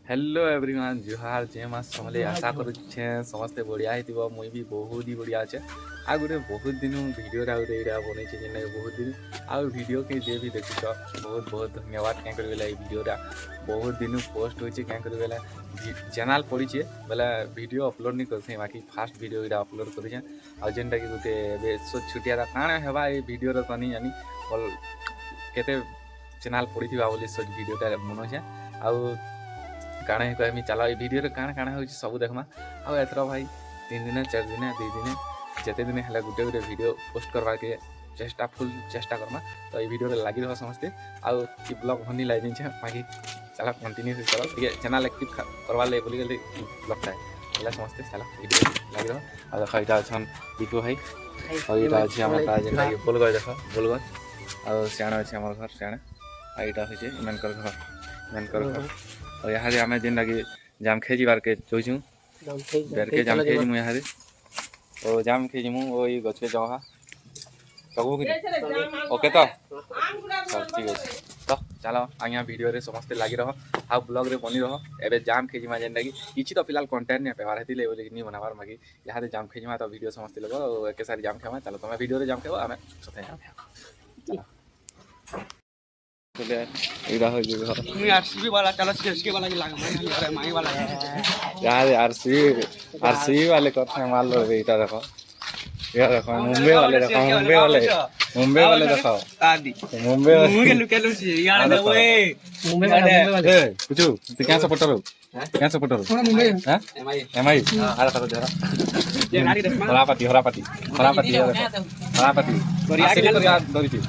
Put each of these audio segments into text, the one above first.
Hello everyone जुहार जय माँ समले आशा करुच्छे समस्ते बढ़िया ही मुई भी बहुत ही बढ़िया अच्छे आ गोटे बहुत दिन भिडियो गोटे यहाँ बनई जेन बहुत दिन आउ भिडियो के जे भी देखुच बहुत बहुत धन्यवाद क्या करें भिडियोटा बहुत दिन पोस्ट होचे क्या करें चैनल पड़ी बोले वीडियो अपलोड नहीं करते बाकी फास्ट वीडियो यहाँ अपलोड करें आ जेनटा कि गोटे छुटिया काଣା हेबा ये वीडियो तो नहीं जानी केते चैनल पड़ी बोली सोच वीडियोटा बनौछे आउ काଣା ही कहमी चलो ये वीडियो काଣା काଣା हो सब देखमा आउ एथर भाई 3 दिन 4 दिन 2 दिन जिते दिन है गोटे गोटे वीडियो पोस्ट करवा के चेष्टा फुल चेष्टा करमा तो ये वीडियो लगी रह समस्ते आउ कि ब्लॉग भनी लाई दिन बाकी चला कंटिन्यू से चलो ठीक है चैनल एक्टिव करवा ले बोली गले ब्लॉग था बोला समस्ते चला वीडियो लगी रह आ देखो इटा छन दीपू भाई और इटा अछि हमर का जेटा बोल गय देखो बोल गय आ सियाणा अछि हमर घर सियाणा आ इटा होय छै मेनकर घर और यहाँ आम जेन लगे जाम खेजी बार के चौचू बेर के जाम खेजी मु यहाँ और जाम खेजी मु वो गछ के जगह सबू कि ओके तो सब ठीक है तो चलो आगे वीडियो रे समस्ते लगी रह आ ब्लॉग रे बनी रह एबे जाम खेजी मा जेन लगी किछि तो फिलहाल कंटेंट ने पेवार हेतिले बोले नहीं बनाबार मागी यहाँ जाम खेजी मा तो वीडियो समस्ते लगो एके सारी जाम खेमा चलो तुम वीडियो रे जाम खेबो आमे सथे जाम चलो इधर हो जो मैं आरसीबी वाला चलो सीएसके वाला की लाग माई वाला यार आरसीबी वाले करते हैं मान लो इधर देखो ये देखो मुंबई वाले देखो मुंबई वाले देखो आदि मुंबई मुंबई लुके लुसी यार दे ओए मुंबई वाले ए कुछ तू क्या सपोर्टर हो क्या सपोर्टर हो मुंबई हैं एमआई आ रहा था जरा ये गाड़ी देखमा हरापति कोरिया के कोरिया दौड़ी थी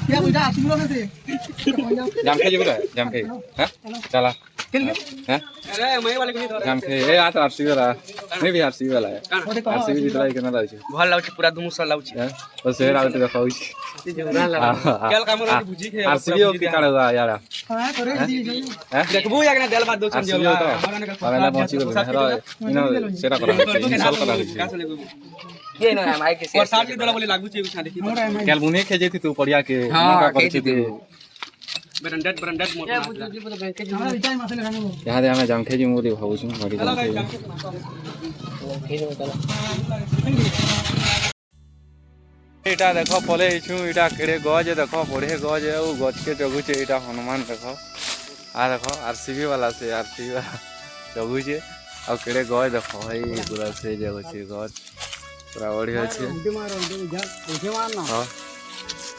क्या बुझा आरसीबी वाला से जाम खेजी बोला जाम खेजी हैं चला हैं अरे मई वाले को नहीं धरे जाम खेजी ए आ तो आरसीबी वाला नहीं भी आरसीबी वाला है आरसीबी जितला केना लाउ छै भल लाउ पूरा दुमुसा लाउ छै ओ शेर आउट देखाउ छै जोरा लाउ केल काम रे बुझी के आरसीबी ओ की काढ हुआ यार हां करे हैं देखबो या देल बाद दो छन जो हमारा पहुंची गेल हेरो इनो सेरा करा इंस्टॉल करा छै ये ना माई के और साथ के डोला बोली लागू छै उठा देखी केल बुने खेजे थी तू पड़िया के हां कर छी तू ब्रांडेड मोड यहाँ दे हमें जाम खेजी मोदी भाऊ छु बड़ी इटा देखो पले छु इटा केड़े गज देखो बढ़े गज है वो गज के जगू छे इटा हनुमान देखो आ देखो आरसीबी वाला से आरसीबी वाला जगू छे और केड़े गज देखो भाई पूरा से जगू छे गज पूरा बढ़िया छे हां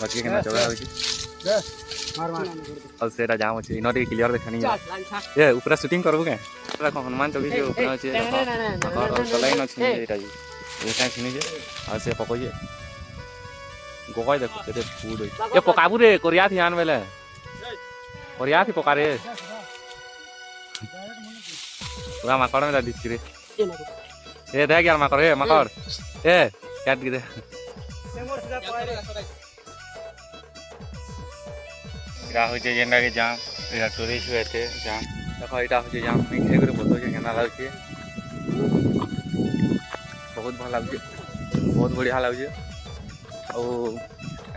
गज के केना जगह होई छे और सेटा जाम अछि इनोटे क्लियर देखनी ये ऊपर शूटिंग करबो के देखो हनुमान चौकी के ऊपर अछि और चलाइन अछि एटा जी एटा छिनि जे और से पको जे गोय देखो केते फूड होय ए पकाबू रे कोरिया थी आन बेले कोरिया थी पका रे पूरा माकड़ में दिछि रे ए देख यार माकड़ ए काट दे इरा हो जे जेना के जाम इरा टूरिस्ट होते जाम देखो इटा हो जे जाम नहीं खे करे बोतो जे केना लाग छै बहुत भल लाग छै बहुत बढ़िया लाग छै ओ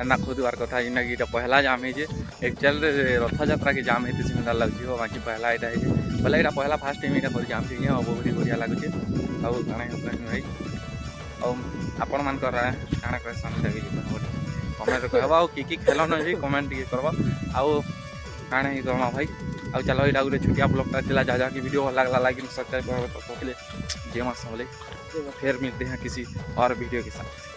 एना खुदवार कथा इना कि इटा पहला जाम है जे एक्चुअल रथ यात्रा के जाम हेते सुंदर लाग छै ओ बाकी पहला इटा है जे भले इटा पहला फर्स्ट टाइम इटा कर जाम छै बहुत बढ़िया लाग छै और काना भाई और आपण मान कर काना क्वेश्चन देबी कमेंट कहबा कि खेलन है कमेंट टिके करबा आउ काना ही करमा भाई आउ चलो इटा गोटे छुटिया ब्लॉगटा चला जा की वीडियो लागला लाइक सब्सक्राइब कर जय मां समले फिर मिलते हैं किसी और वीडियो के साथ।